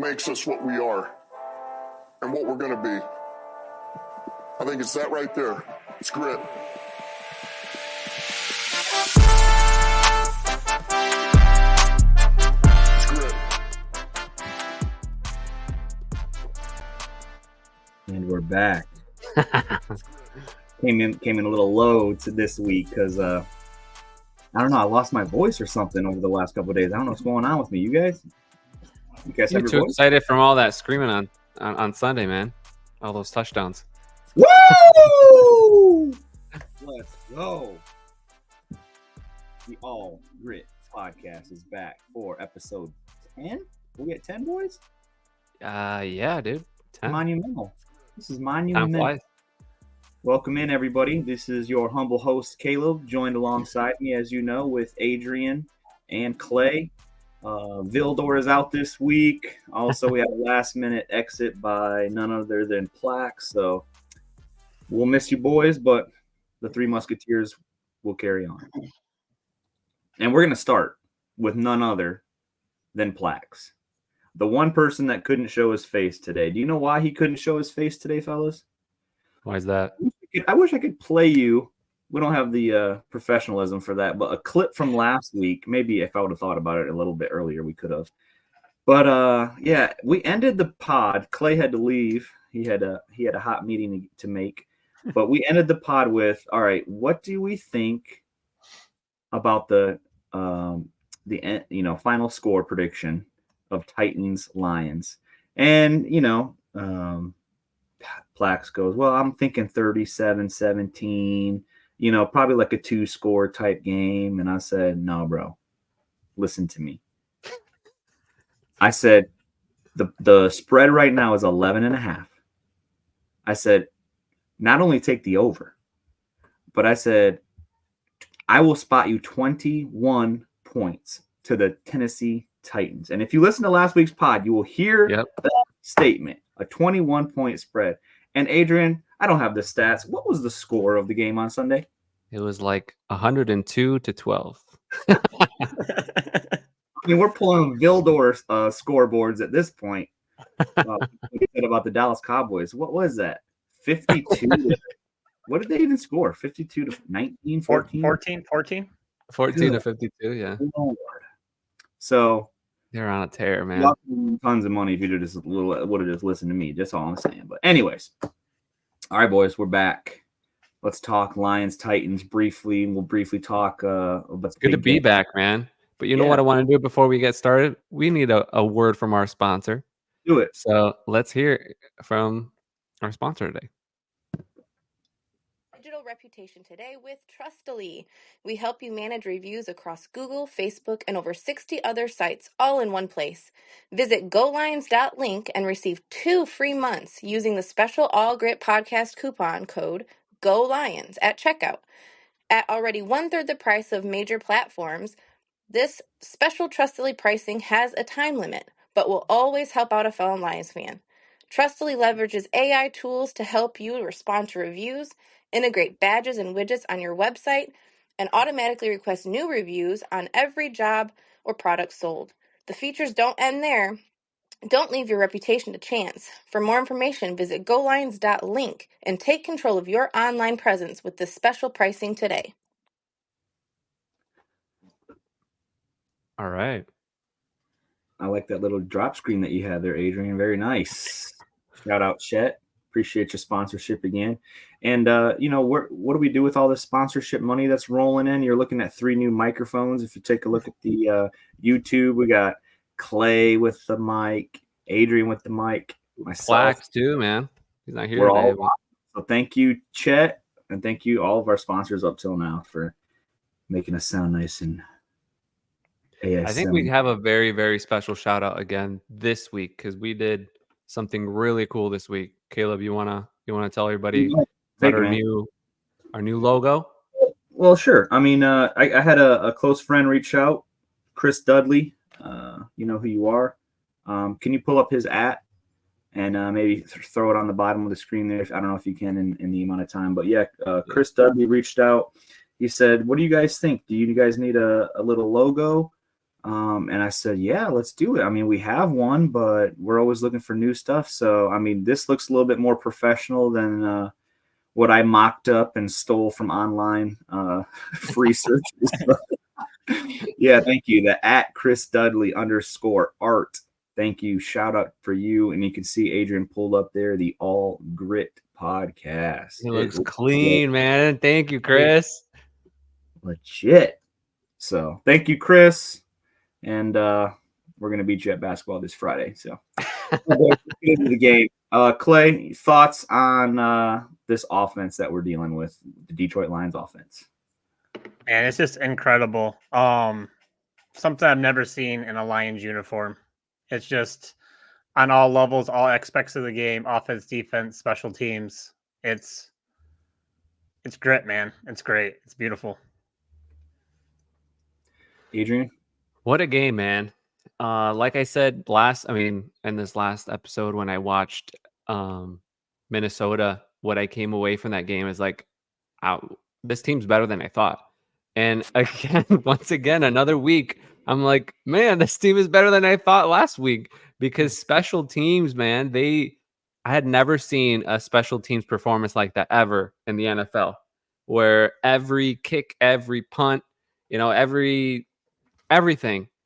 makes us what we are and what we're going to be. I think it's that right there. It's grit. It's grit. And we're back. Came in a little low to this week because I don't know, I lost my voice or something over the last couple of days. I don't know what's going on with me. You guys You're have your too voice? excited from all that screaming on Sunday, man. All those touchdowns. Woo! Let's go. The All Gritt podcast is back for episode 10. We at 10, boys? Yeah, dude. 10. Monumental. This is Time monumental. flies. Welcome in, everybody. This is your humble host, Caleb, joined alongside me, as you know, with Adrian and Clay. Vildor is out this week. Also, we had a last-minute exit by none other than Plaque. So we'll miss you, boys, but the Three Musketeers will carry on. And we're going to start with none other than Plaques. The one person that couldn't show his face today. Do you know why he couldn't show his face today, fellas? Why is that? I wish I could play you. We don't have the professionalism for that, but a clip from last week. Maybe if I would have thought about it a little bit earlier, we could have. But yeah, we ended the pod. Clay had to leave. He had a hot meeting to make. But we ended the pod with, all right, what do we think about the final score prediction of Titans Lions? And Plax goes, well, I'm thinking 37-17, probably like a 2-score type game. And I said, no, bro, listen to me. I said, the spread right now is 11.5. I said, not only take the over, but I said, I will spot you 21 points to the Tennessee Titans. And if you listen to last week's pod, you will hear that statement, a 21-point spread. And Adrian, I don't have the stats. What was the score of the game on Sunday? It was like 102-12. I mean, we're pulling Vildor scoreboards at this point. We said about the Dallas Cowboys. What was that? 52. What did they even score? 52-19, 14? 14? 14-52, yeah. Lord. So they're on a tear, man. Tons of money if you would have just listened to me. That's all I'm saying. But anyways, all right, boys, we're back. Let's talk Lions Titans briefly. We'll briefly talk about It's good to be back, man. But you know what I want to do before we get started? We need a word from our sponsor. Do it. So let's hear from our sponsor today. Digital reputation today with Trustily. We help you manage reviews across Google, Facebook, and over 60 other sites, all in one place. Visit GoLions.link and receive 2 free months using the special All Grit podcast coupon code GOLIONS at checkout. At already 1/3 the price of major platforms, this special Trustily pricing has a time limit, but will always help out a fellow Lions fan. Trustily leverages AI tools to help you respond to reviews, integrate badges and widgets on your website, and automatically request new reviews on every job or product sold. The features don't end there. Don't leave your reputation to chance. For more information, visit GoLions.link and take control of your online presence with this special pricing today. All right. I like that little drop screen that you had there, Adrian. Very nice. Shout out, Chet. Appreciate your sponsorship again. And, what do we do with all this sponsorship money that's rolling in? You're looking at 3 new microphones. If you take a look at the YouTube, we got Clay with the mic, Adrian with the mic, myself. Plax too, man. He's not here We're today. all so thank you, Chet, and thank you all of our sponsors up till now for making us sound nice and ASM. I think we have a very, very special shout out again this week because we did something really cool this week. Caleb, you wanna tell everybody about our new logo? Well, sure. I mean, I had a close friend reach out, Chris Dudley. You know who you are. Can you pull up his @ and maybe throw it on the bottom of the screen there? I don't know if you can in the amount of time, but yeah, Chris Dudley reached out. He said, "What do you guys think? Do you guys need a little logo?" And I said, yeah, let's do it. I mean, we have one, but we're always looking for new stuff. So, I mean, this looks a little bit more professional than what I mocked up and stole from online free searches. Yeah, thank you. The @Chris_Dudley_art. Thank you. Shout out for you. And you can see Adrian pulled up there the All Gritt podcast. It looks clean, man. Thank you, Chris. Legit. So thank you, Chris. And we're going to beat you at basketball this Friday. So let's get into the game. Clay, thoughts on this offense that we're dealing with, the Detroit Lions offense? Man, it's just incredible. Something I've never seen in a Lions uniform. It's just on all levels, all aspects of the game, offense, defense, special teams. It's grit, man. It's great. It's beautiful. Adrian? What a game, man. Like I said in this last episode when I watched Minnesota, what I came away from that game is like, this team's better than I thought. And again, once again, another week, I'm like, man, this team is better than I thought last week, because special teams, man, I had never seen a special teams performance like that ever in the NFL, where every kick, every punt, everything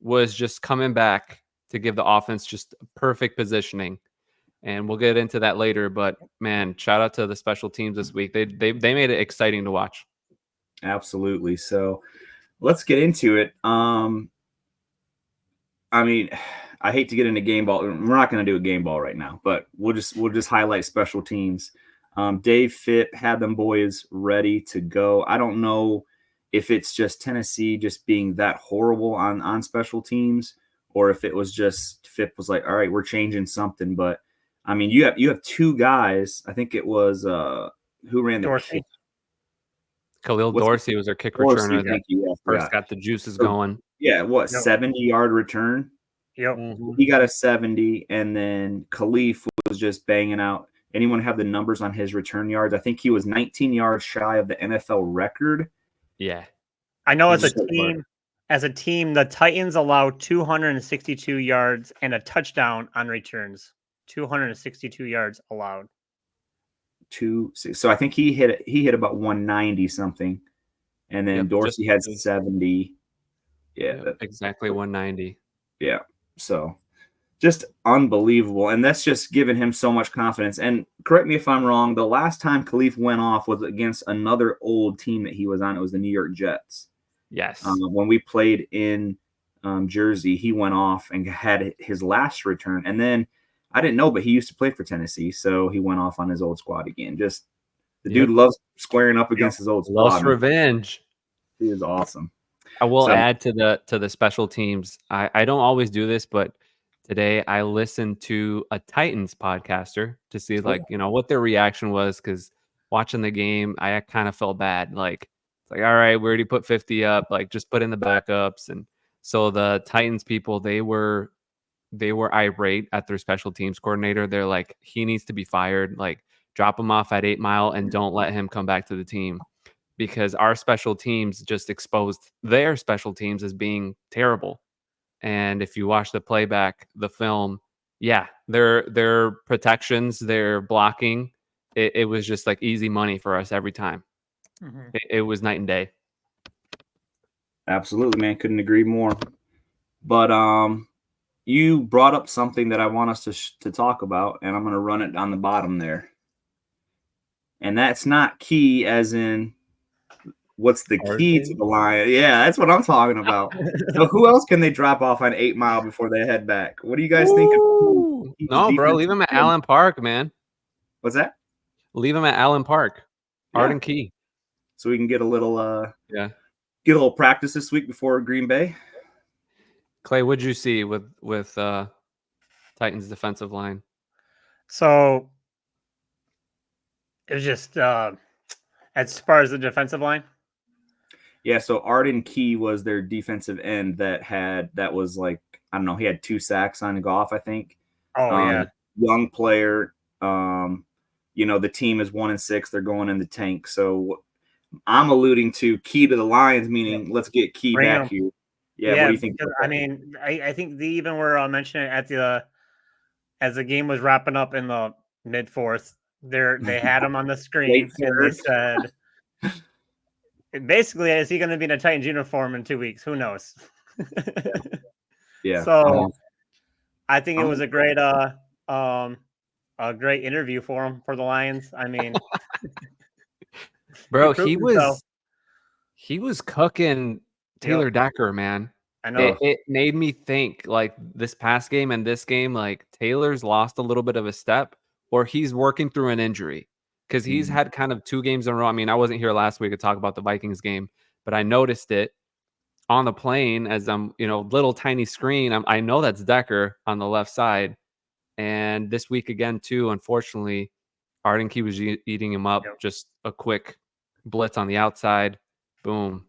was just coming back to give the offense just perfect positioning. And we'll get into that later, but man, shout out to the special teams this week. They made it exciting to watch. Absolutely. So let's get into it. I mean, I hate to get into game ball. We're not going to do a game ball right now, but we'll just highlight special teams. Dave Fitt had them boys ready to go. I don't know if it's just Tennessee just being that horrible on special teams, or if it was just Fitt was like, all right, we're changing something. But I mean, you have two guys. I think it was who ran the kick. Khalil Dorsey was their kick returner that first got the juices going. Yeah, 70-yard return? Yep. Mm-hmm. He got a 70, and then Khalif was just banging out. Anyone have the numbers on his return yards? I think he was 19 yards shy of the NFL record. Yeah. I know as a team, the Titans allow 262 yards and a touchdown on returns. 262 yards allowed. So I think he hit about 190 something, and then Dorsey had 70. Yeah, exactly 190. Yeah, so just unbelievable, and that's just giving him so much confidence. And correct me if I'm wrong, the last time Khalif went off was against another old team that he was on. It was the New York Jets. Yes. When we played in Jersey, he went off and had his last return, and then I didn't know, but he used to play for Tennessee, so he went off on his old squad again. Just the dude loves squaring up against his old squad. Loves revenge. He is awesome. I will add to the special teams. I don't always do this, but today I listened to a Titans podcaster to see what their reaction was, because watching the game, I kind of felt bad. Like, it's like, all right, we already put 50 up. Like, just put in the backups. And so the Titans people, they were irate at their special teams coordinator. They're like, he needs to be fired. Like, drop him off at 8 Mile and don't let him come back to the team, because our special teams just exposed their special teams as being terrible. And if you watch the playback, the film, their protections, their blocking, it was just like easy money for us every time. Mm-hmm. It was night and day. Absolutely, man. Couldn't agree more. But you brought up something that I want us to talk about, and I'm going to run it on the bottom there. And that's not key as in what's the key to the line. Yeah, that's what I'm talking about. So who else can they drop off on 8 Mile before they head back? What do you guys think? No, bro, leave him at Allen Park, man. What's that? Leave him at Allen Park. Arden Key. So we can get a little get a little practice this week before Green Bay. Clay, what'd you see with Titans defensive line? So it was just as far as the defensive line. Yeah, so Arden Key was their defensive end that was like, I don't know, he had 2 sacks on Goff, I think. Young player. The team is 1-6. They're going in the tank. So I'm alluding to key to the Lions, meaning let's get Key back here. Yeah, what do you think? Because, about I that? mean, I think they even were mentioning it at the as the game was wrapping up in the mid fourth. They had him on the screen Late and they third. said, basically, is he going to be in a Titans uniform in 2 weeks? Who knows? Yeah. So I think it I'm- was a great interview for him for the Lions. I mean, Bro, proved himself. he was cooking Taylor Yep, Decker, man. I know. It made me think like this past game and this game, like Taylor's lost a little bit of a step, or he's working through an injury because he's had kind of 2 games in a row. I mean, I wasn't here last week to talk about the Vikings game, but I noticed it on the plane as I'm, little tiny screen. I know that's Decker on the left side, and this week again too. Unfortunately, Arden Key was eating him up. Yep. Just a quick blitz on the outside, boom.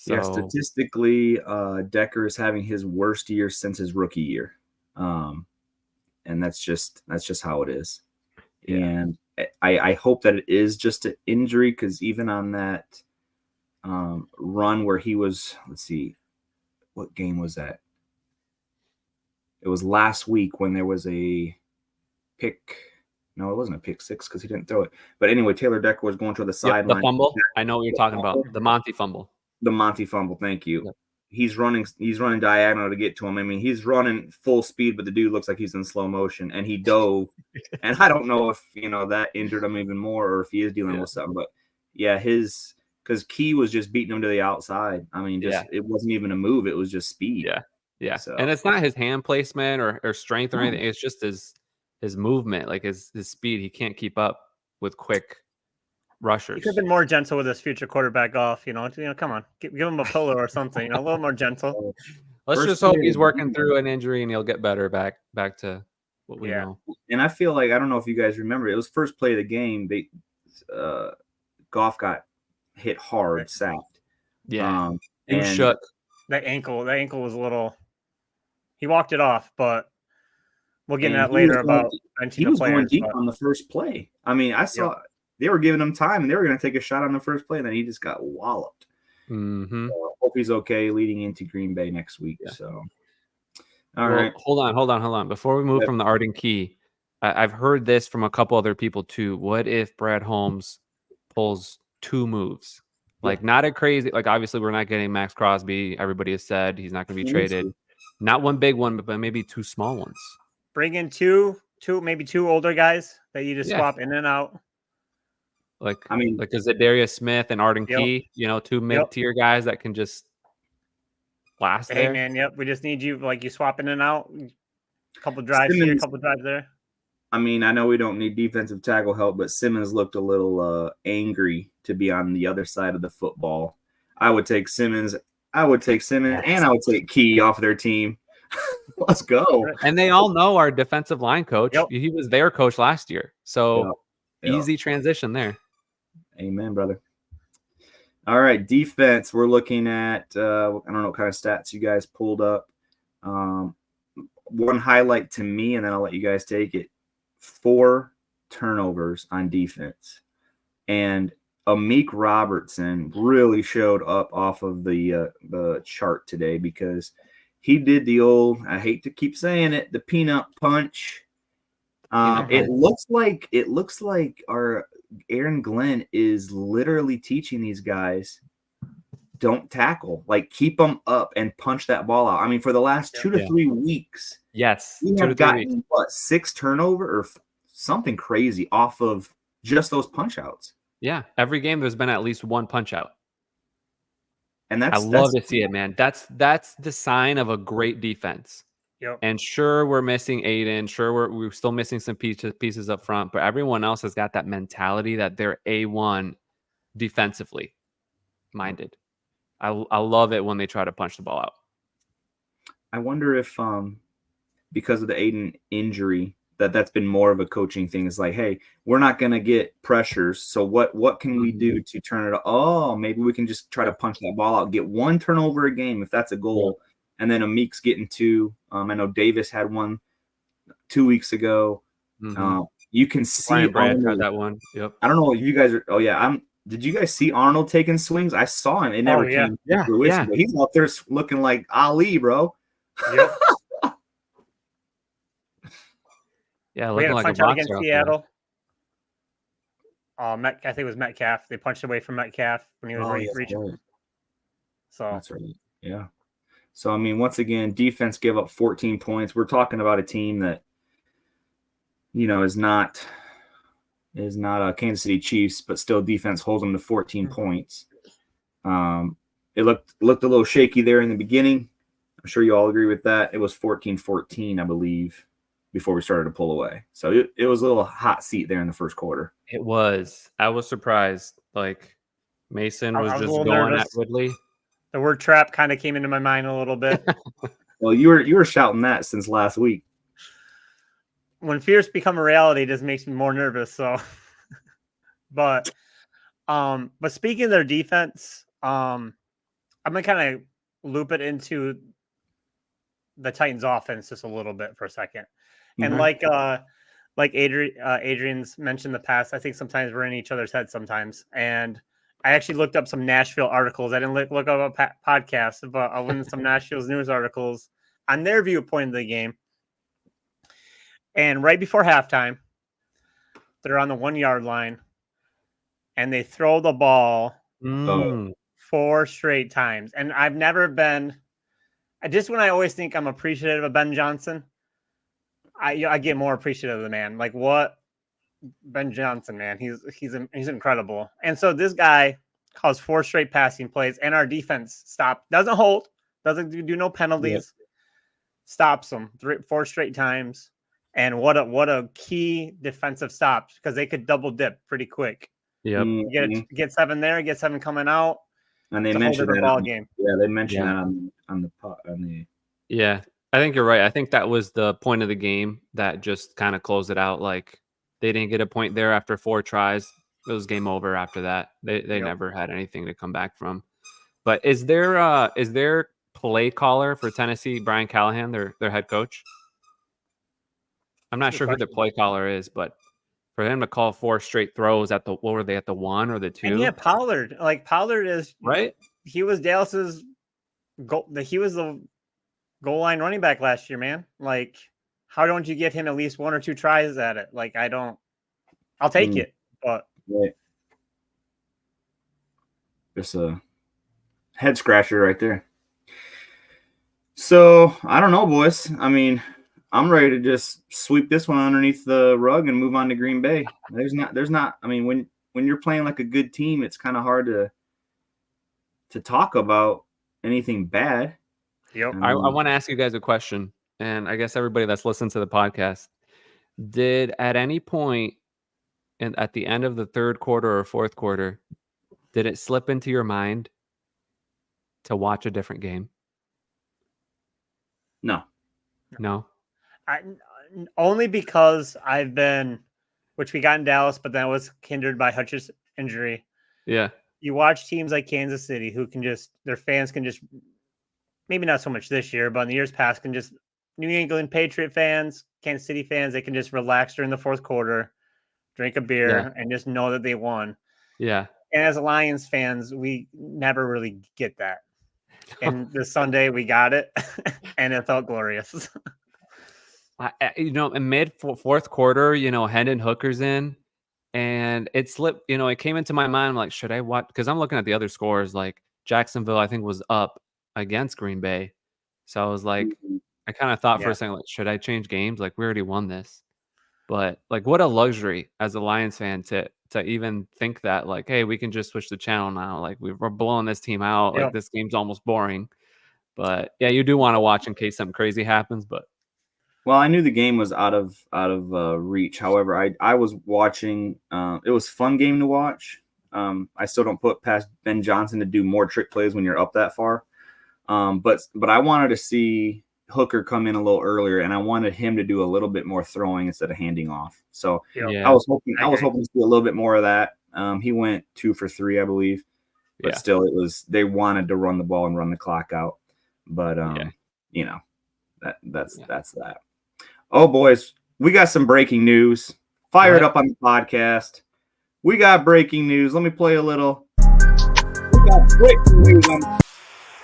Yeah, So statistically, Decker is having his worst year since his rookie year, and that's just how it is. Yeah. And I hope that it is just an injury, because even on that run where he was, let's see, what game was that? It was last week when there was a pick. No, it wasn't a pick six because he didn't throw it. But anyway, Taylor Decker was going to the the sideline. fumble. I know what you're talking about. The Monty fumble. The Monty fumble. Thank you. Yep. He's running diagonal to get to him. I mean, he's running full speed, but the dude looks like he's in slow motion, and he dove. And I don't know if that injured him even more, or if he is dealing with something. But yeah, because Key was just beating him to the outside. I mean, it wasn't even a move; it was just speed. Yeah. So. And it's not his hand placement or strength or anything. It's just his movement, like his speed. He can't keep up with quick rushers. He could have been more gentle with his future quarterback off. Come on, give him a pillow or something. A little more gentle. Let's First just hope play he's of the working game. through an injury and he'll get better back to what we know. And I feel like, I don't know if you guys remember, it was first play of the game. Goff got hit hard, sacked. Yeah, he was and shook. That ankle was a little. He walked it off, but we'll get into that he was later about he was players, going deep on the first play. I mean, I saw they were giving him time, and they were going to take a shot on the first play, and then he just got walloped. Mm-hmm. So hope he's okay leading into Green Bay next week. Yeah. So, all right. Hold on. Before we move from the Arden Key, I've heard this from a couple other people too. What if Brad Holmes pulls 2 moves? Like not a crazy, like obviously we're not getting Max Crosby. Everybody has said he's not going to be traded. Not one big one, but maybe 2 small ones. Bring in maybe two older guys that you just swap in and out. Like, I mean, like is it Darius Smith and Arden Key? 2 mid-tier guys that can just last there. Hey man, we just need you. Like you swap in and out. A couple drives here, a couple drives there. I mean, I know we don't need defensive tackle help, but Simmons looked a little angry to be on the other side of the football. I would take Simmons, and I would take Key off their team. Let's go. And they all know our defensive line coach. Yep. He was their coach last year. So easy transition there. Amen, brother. All right, defense. We're looking at, I don't know what kind of stats you guys pulled up. One highlight to me, and then I'll let you guys take it. 4 turnovers on defense. And Amik Robertson really showed up off of the chart today, because he did the old, I hate to keep saying it, the peanut punch. It looks like our Aaron Glenn is literally teaching these guys, don't tackle, like keep them up and punch that ball out. I mean, for the last 2 to 3 weeks, we have gotten 6 turnover or something crazy off of just those punch outs. Yeah, every game there's been at least 1 punch out. And I love to see it, man. That's the sign of a great defense. Yep. And sure, we're missing Aiden. Sure, we're still missing some pieces up front, but everyone else has got that mentality that they're A1 defensively minded. I love it when they try to punch the ball out. I wonder if because of the Aiden injury, that's been more of a coaching thing. It's like, hey, we're not going to get pressures, so what can we do to turn it? Oh, maybe we can just try to punch that ball out, get 1 turnover a game if that's a goal. And then Amik's getting 2. I know Davis had 1 2 weeks ago. You can see Brad had that one. Yep. I don't know what you guys are. Oh yeah, Did you guys see Arnold taking swings? I saw him. It never Oh, yeah. came to Yeah, fruition. yeah. But he's out there looking like Ali, bro. Yep. Yeah, We had looking a like a punch out boxer against out there. Seattle. I think it was Metcalf. They punched away from Metcalf when he was reaching. Right. So That's right. Yeah. So I mean, once again, defense give up 14 points. We're talking about a team that, is not a Kansas City Chiefs, but still defense holds them to 14 points. It looked a little shaky there in the beginning. I'm sure you all agree with that. It was 14-14, I believe, before we started to pull away. So it was a little hot seat there in the first quarter. It was. I was surprised. Like Mason was I was a just little going nervous. at Ridley. The word trap kind of came into my mind a little bit. Well, you were shouting that since last week. When fears become a reality, it just makes me more nervous. So, but speaking of their defense, I'm gonna kind of loop it into the Titans' offense just a little bit for a second. And Mhm. like Adrian's mentioned in the past, I think sometimes we're in each other's heads sometimes. And I actually looked up some Nashville articles. I didn't look up a podcast, but I went some Nashville's news articles on their viewpoint of the game. And right before halftime, they're on the 1 yard line and they throw the ball Mm. 4 straight times. And I've never been, when I always think I'm appreciative of Ben Johnson, I get more appreciative of the man. Like what Ben Johnson, man, he's incredible. And so this guy caused 4 straight passing plays, and our defense doesn't hold, doesn't do no penalties, stops them 4 straight times. And what a key defensive stop, because they could double dip pretty quick. Yep. You get 7 there, get 7 coming out. And they It's a whole mentioned different that ball game. Yeah, they mentioned Yeah. that on the Yeah, I think you're right. I think that was the point of the game that just kind of closed it out. Like they didn't get a point there after 4 tries. It was game over after that. They never had anything to come back from. But is there play caller for Tennessee, Brian Callahan, their head coach? I'm not Good sure who the question. play caller is, but for him to call 4 straight throws at what were they, at the 1 or the 2? And yeah, Pollard is right? He was Dallas's goal. He was the goal line running back last year, man. Like, how don't you give him at least 1 or 2 tries at it? Like, I'll take it, but right. Just a head scratcher right there. So I don't know, boys. I mean, I'm ready to just sweep this one underneath the rug and move on to Green Bay. There's not. I mean, when you're playing like a good team, it's kind of hard to talk about anything bad. Yep. I want to ask you guys a question, and I guess everybody that's listened to the podcast, did at any point at the end of the third quarter or fourth quarter, did it slip into your mind to watch a different game? No. Only because I've been, which we got in Dallas, but that was hindered by Hutch's injury. Yeah. You watch teams like Kansas City who can their fans can just, maybe not so much this year, but in the years past, can just, New England Patriot fans, Kansas City fans, they can just relax during the fourth quarter, drink a beer, and just know that they won. Yeah. And as Lions fans, we never really get that. And this Sunday we got it, and it felt glorious. In mid fourth quarter, Hendon Hooker's in, and it slipped. It came into my mind. I'm like, should I watch? Because I'm looking at the other scores. Like Jacksonville, I think, was up against Green Bay, so I was like, I kind of thought for a second, like, should I change games? Like, we already won this. But like, what a luxury as a Lions fan to even think that, like, hey, we can just switch the channel now. Like, we're blowing this team out. Like, this game's almost boring. But yeah, you do want to watch in case something crazy happens. But well, I knew the game was out of reach. However, I was watching. It was a fun game to watch. I still don't put past Ben Johnson to do more trick plays when you're up that far. But I wanted to see Hooker come in a little earlier, and I wanted him to do a little bit more throwing instead of handing off. So I was hoping to see a little bit more of that. He went 2 for 3, I believe, but still, they wanted to run the ball and run the clock out. But that's that. Oh boys, we got some breaking news. Fire it up on the podcast. We got breaking news. Let me play a little. We got breaking news on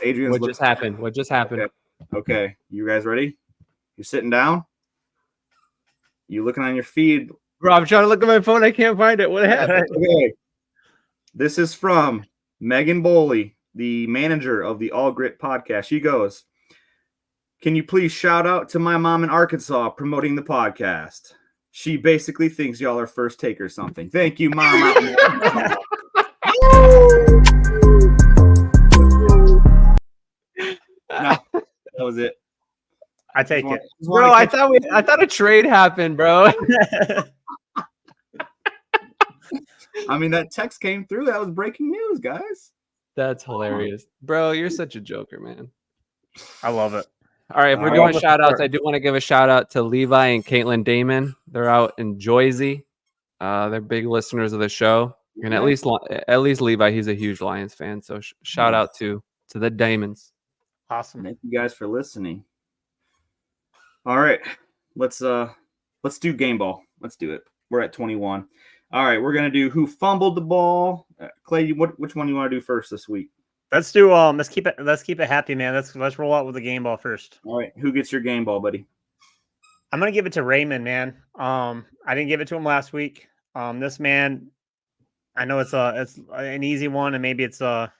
Adrian's What looking- just happened? What just happened? Okay. You guys ready? You sitting down? You looking on your feed? Bro, I'm trying to look at my phone. I can't find it. What happened? Okay. This is from Megan Boley, the manager of the All Gritt podcast. She goes, "Can you please shout out to my mom in Arkansas promoting the podcast? She basically thinks y'all are first take or something. Thank you, mom." No, that was it. I take it. Bro, I thought a trade happened, bro. I mean, that text came through. That was breaking news, guys. That's hilarious. Bro, you're such a joker, man. I love it. All right, if we're All doing right. shout outs, I do want to give a shout out to Levi and Caitlin Damon. They're out in Joyzy. They're big listeners of the show. And at least Levi, he's a huge Lions fan. So shout out to the Damons. Awesome. Thank you guys for listening. All right, let's do game ball. Let's do it. We're at 21. All right, we're gonna do who fumbled the ball. Clay, which one you want to do first this week? Let's do let's keep it happy, man. Let's roll out with the game ball first. All right, who gets your game ball, buddy? I'm gonna give it to Raymond, man. I didn't give it to him last week. This man, I know it's an easy one, and maybe it's a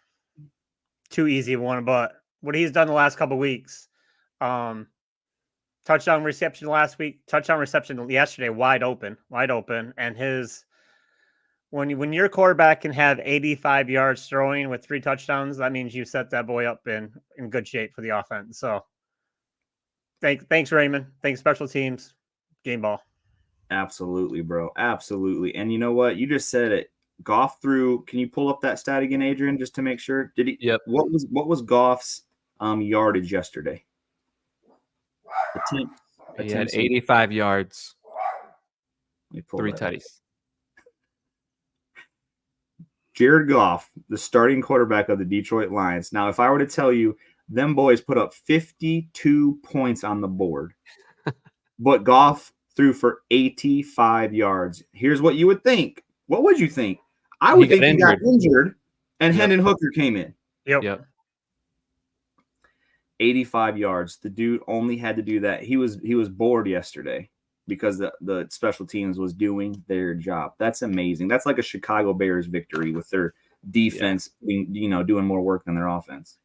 too easy one, but what he's done the last couple of weeks, touchdown reception last week, touchdown reception yesterday, wide open, and his when your quarterback can have 85 yards throwing with 3 touchdowns, that means you set that boy up in good shape for the offense. So, thanks Raymond. Thanks special teams. Game ball. Absolutely, bro. Absolutely. And you know what? You just said it. Goff threw. Can you pull up that stat again, Adrian, just to make sure? Did he? Yep. What was Goff's yardage yesterday? He had 85 yards, Let me pull 3 that up. tutties. Jared Goff, the starting quarterback of the Detroit Lions. Now, if I were to tell you, them boys put up 52 points on the board, but Goff threw for 85 yards. Here's what you would think. What would you think? I would think he got injured, and Hendon Hooker came in. Yep. 85 yards. The dude only had to do that. He was bored yesterday because the special teams was doing their job. That's amazing. That's like a Chicago Bears victory with their defense being, doing more work than their offense.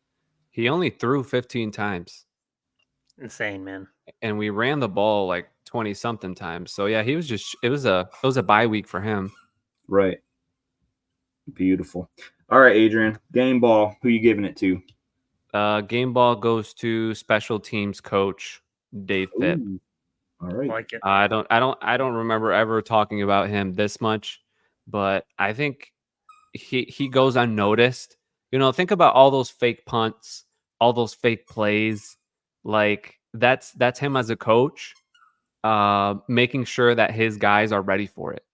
He only threw 15 times. Insane, man. And we ran the ball like 20 something times. So yeah, he was it was a bye week for him. Right. Beautiful. All right, Adrian, game ball. Who you giving it to? Game ball goes to special teams coach Dave Phipp. Ooh. All right. Like it. I don't remember ever talking about him this much, but I think he goes unnoticed. Think about all those fake punts, all those fake plays. Like that's him as a coach, making sure that his guys are ready for it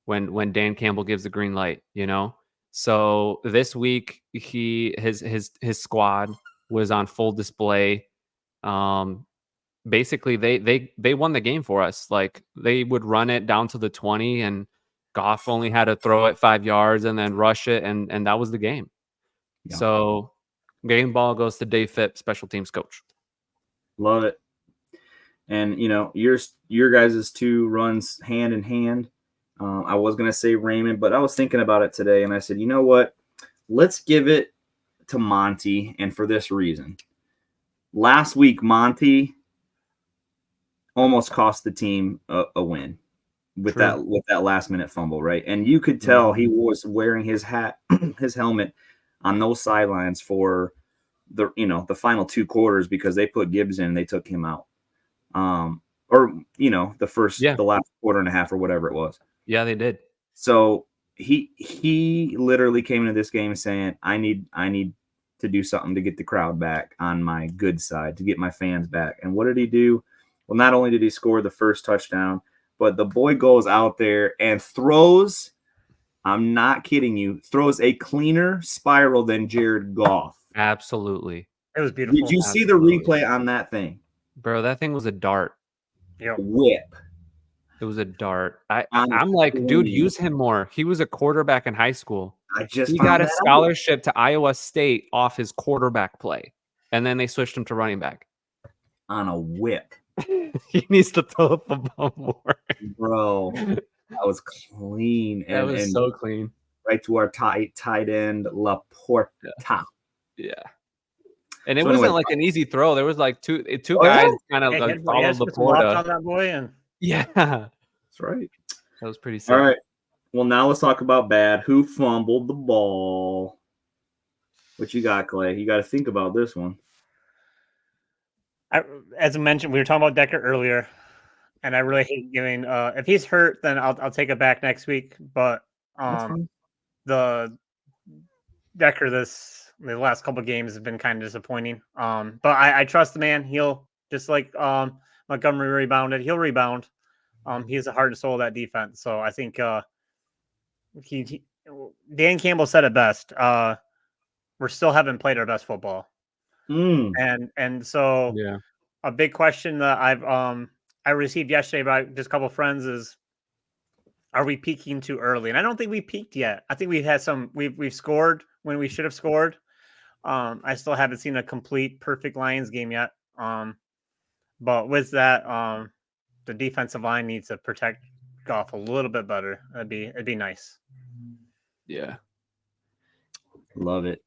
when Dan Campbell gives the green light. So this week his squad was on full display. Basically they won the game for us. Like they would run it down to the 20 and Goff only had to throw it 5 yards and then rush it and that was the game. Yeah. So game ball goes to Dave Phipp, special teams coach. Love it. And your guys' 2 runs hand in hand. I was going to say Raymond, but I was thinking about it today, and I said, you know what? Let's give it to Monty, and for this reason. Last week, Monty almost cost the team a win with that last-minute fumble, right? And you could tell he was wearing his hat, his helmet on those sidelines for the final 2 quarters because they put Gibbs in and they took him out. The last quarter and a half or whatever it was. Yeah, they did. So he literally came into this game saying, I need to do something to get the crowd back on my good side, to get my fans back. And what did he do? Well, not only did he score the first touchdown, but the boy goes out there and throws, I'm not kidding you, throws a cleaner spiral than Jared Goff. Absolutely. It was beautiful. Did you see the replay on that thing? Bro, that thing was a dart. Yep. Whip. It was a dart. On I'm like, dude, clean. use him more. He was a quarterback in high school. I just He found got a that out. scholarship to Iowa State off his quarterback play, and then they switched him to running back. On a whip, He needs to throw the football more. bro. That was clean That was and so clean. right to our tight end Laporta. Yeah. And it So wasn't anyway, like an easy throw. There was like two Oh, yeah? guys kind of Hey, like he followed has put some loft on Laporta. that boy, and Yeah. That's right. That was pretty sick. All right. Well, now let's talk about bad. Who fumbled the ball? What you got, Clay? You got to think about this one. as I mentioned, we were talking about Decker earlier, and I really hate giving. If he's hurt, then I'll take it back next week. But That's fine. the Decker the last couple of games has been kind of disappointing. But I trust the man. He'll just like Montgomery rebounded. He'll rebound. He's the heart and soul of that defense. So I think Dan Campbell said it best. We're still haven't played our best football. And so Yeah. a big question that I received yesterday by just a couple of friends is, are we peaking too early? And I don't think we peaked yet. I think we've had we've scored when we should have scored. I still haven't seen a complete perfect Lions game yet. But with that, the defensive line needs to protect Goff a little bit better. It'd be nice. Yeah. Love it.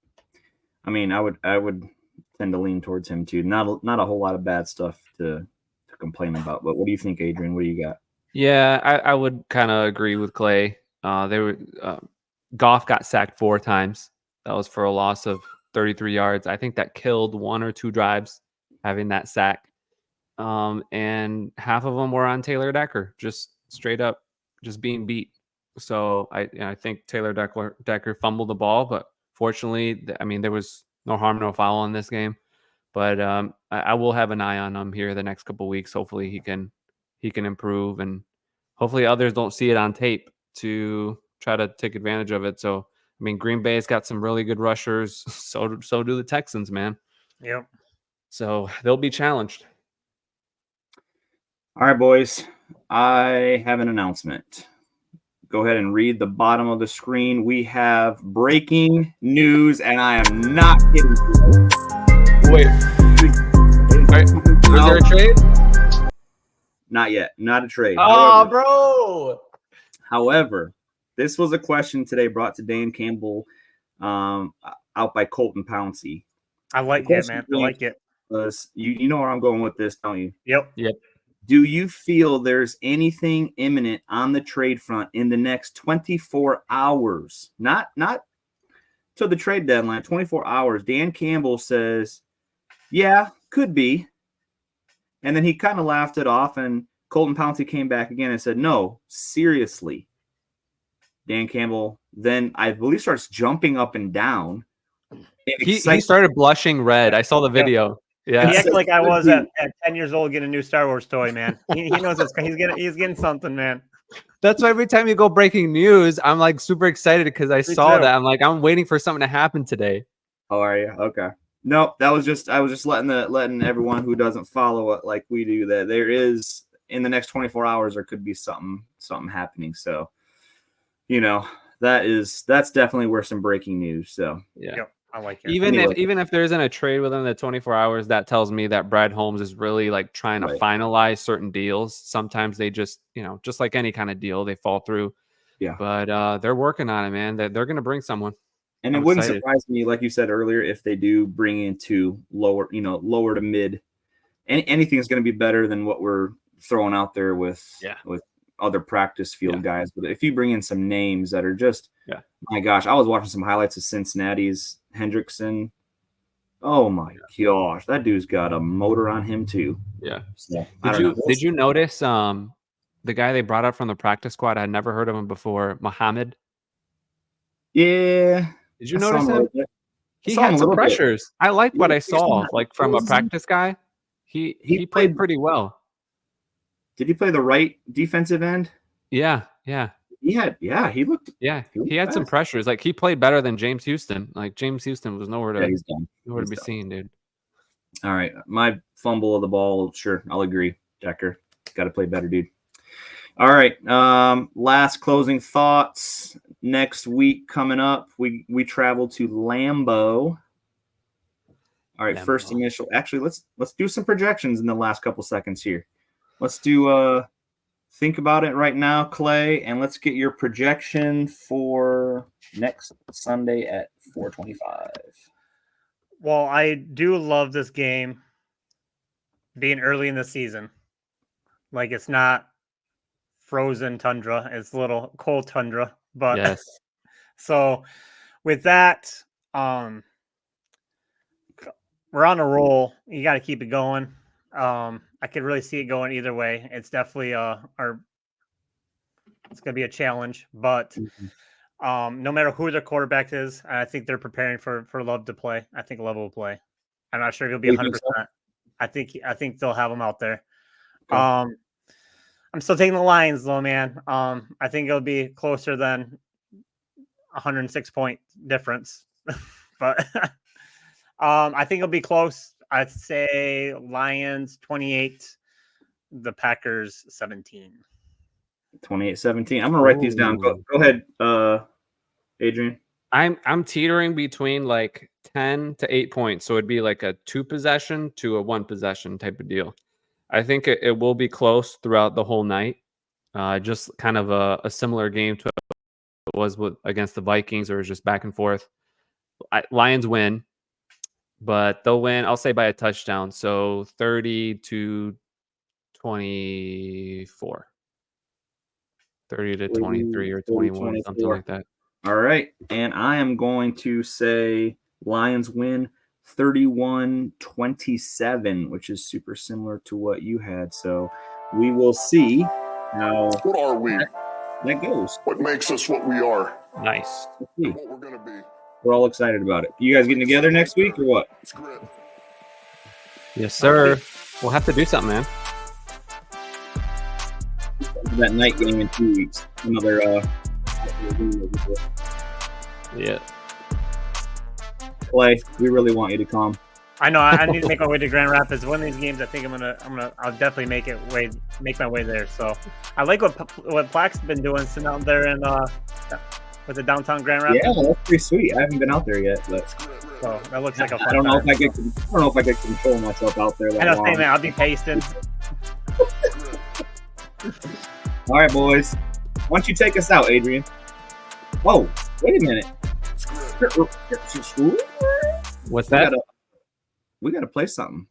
I mean, I would tend to lean towards him too. Not a whole lot of bad stuff to complain about. But what do you think, Adrian? What do you got? Yeah, I would kind of agree with Clay. Goff got sacked 4 times. That was for a loss of 33 yards. I think that killed 1 or 2 drives having that sack. And half of them were on Taylor Decker, just straight up, just being beat. So I think Taylor Decker fumbled the ball, but fortunately, I mean, there was no harm, no foul in this game. But I will have an eye on him here the next couple of weeks. Hopefully, he can improve, and hopefully others don't see it on tape to try to take advantage of it. So I mean, Green Bay's got some really good rushers. So do the Texans, man. Yep. So they'll be challenged. All right, boys. I have an announcement. Go ahead and read the bottom of the screen. We have breaking news, and I am not kidding you. Wait. Is there a trade? Not yet. Not a trade. Oh, bro. However, this was a question today brought to Dan Campbell out by Colton Pouncey. I like it, man. I like it. You know where I'm going with this, don't you? Yep. Do you feel there's anything imminent on the trade front in the next 24 hours? Not to the trade deadline, 24 hours. Dan Campbell says, yeah, could be. And then he kind of laughed it off, and Colton Pouncey came back again and said, no, seriously. Dan Campbell then, I believe, starts jumping up and down. He started blushing red. I saw the video. Yeah. He acted like I was at 10 years old getting a new Star Wars toy, man. He knows it's he's getting something, man. That's why every time you go breaking news, I'm like super excited because I saw that. I'm like, I'm waiting for something to happen today. Oh, are you? Okay. No, I was just letting everyone who doesn't follow it like we do that there is in the next 24 hours there could be something happening. So, that's definitely where some breaking news. So yeah. Yep. I like it. Even if there isn't a trade within the 24 hours, that tells me that Brad Holmes is really like trying to finalize certain deals. Sometimes they just, just like any kind of deal, they fall through. Yeah. But they're working on it, man. They're going to bring someone. And it wouldn't surprise me, like you said earlier, if they do bring into lower to mid. Anything's going to be better than what we're throwing out there with other practice field guys. But if you bring in some names that are just, my gosh, I was watching some highlights of Cincinnati's Hendrickson. Oh my gosh, that dude's got a motor on him too. Yeah. So, did you notice the guy they brought up from the practice squad? I had never heard of him before, Muhammad. Yeah. Did you notice him? He had some pressures. I like what I saw, like from a practice guy. He played pretty well. Did he play the right defensive end? Yeah. He looked. Yeah, he had some pressures. Like he played better than James Houston. Like James Houston was nowhere to be seen, dude. All right, my fumble of the ball. Sure, I'll agree. Decker got to play better, dude. All right. Last closing thoughts. Next week coming up, we travel to Lambeau. All right. First Lambeau. initial. Actually, let's do some projections in the last couple seconds here. Let's do think about it right now, Clay, and let's get your projection for next Sunday at 4:25. Well, I do love this game being early in the season. Like, it's not frozen tundra, it's a little cold tundra. But Yes. so with that, we're on a roll. You got to keep it going. I could really see it going either way. It's definitely it's going to be a challenge, but no matter who their quarterback is, I think they're preparing for Love to play. I think Love will play. I'm not sure he'll be You think 100%. so? I think they'll have him out there. Okay. I'm still taking the Lions though, man. I think it'll be closer than 106 point difference, but I think it'll be close. I'd say Lions 28, the Packers 17. 28-17. I'm gonna write these down. Go ahead, Adrian. I'm teetering between like 10 to 8 points. So it'd be like a 2 possession to a 1 possession type of deal. I think it will be close throughout the whole night. Just kind of a similar game to what it was against the Vikings, or it was just back and forth. Lions win, but they'll win, I'll say, by a touchdown. So 30-24. 30 to 23 or 21, something like that. All right. And I am going to say Lions win 31-27, which is super similar to what you had. So we will see how What are we? that goes. What makes us what we are? Nice. Let's see. And what we're going to be. We're all excited about it. You guys getting together next week or what? It's Gritt. Yes, sir. We'll have to do something, man. That night game in 2 weeks. Another Yeah. Clay, we really want you to come. I know I need to make my way to Grand Rapids. One of these games, I think I'll definitely make my way there. So I like what Plaque's been doing, sitting out there in with the downtown Grand Rapids. Yeah, that's pretty sweet. I haven't been out there yet, but So that looks like a fun I don't know time. if I get to control myself out there that I know, long. same man. I'll be pasting. All right, boys. Why don't you take us out, Adrian? Whoa, wait a minute. What's that? We gotta play something.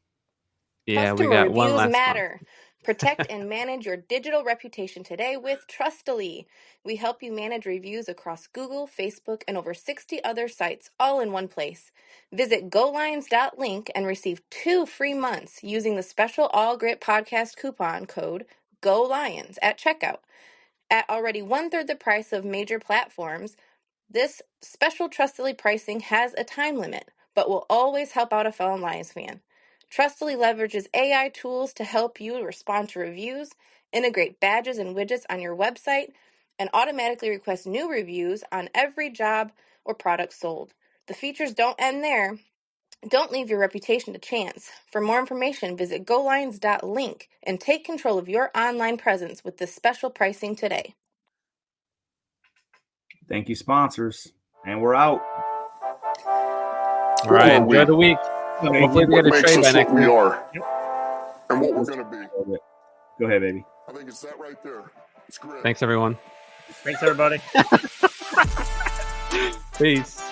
Yeah, we Customer got one reviews last matter. Protect and manage your digital reputation today with Trustily. We help you manage reviews across Google, Facebook, and over 60 other sites, all in one place. Visit GoLions.link and receive 2 free months using the special All Grit podcast coupon code GOLIONS at checkout. At already 1/3 the price of major platforms, this special Trustily pricing has a time limit, but will always help out a fellow Lions fan. Trustily leverages AI tools to help you respond to reviews, integrate badges and widgets on your website, and automatically request new reviews on every job or product sold. The features don't end there. Don't leave your reputation to chance. For more information, visit GoLions.link and take control of your online presence with this special pricing today. Thank you, sponsors. And we're out. All right, What are enjoy we? the week. Hopefully we What get a makes trade by us next what we week. are? And what we're going to be. Go ahead, baby. I think it's that right there. It's Gritt. Thanks, everyone. Thanks, everybody. Peace.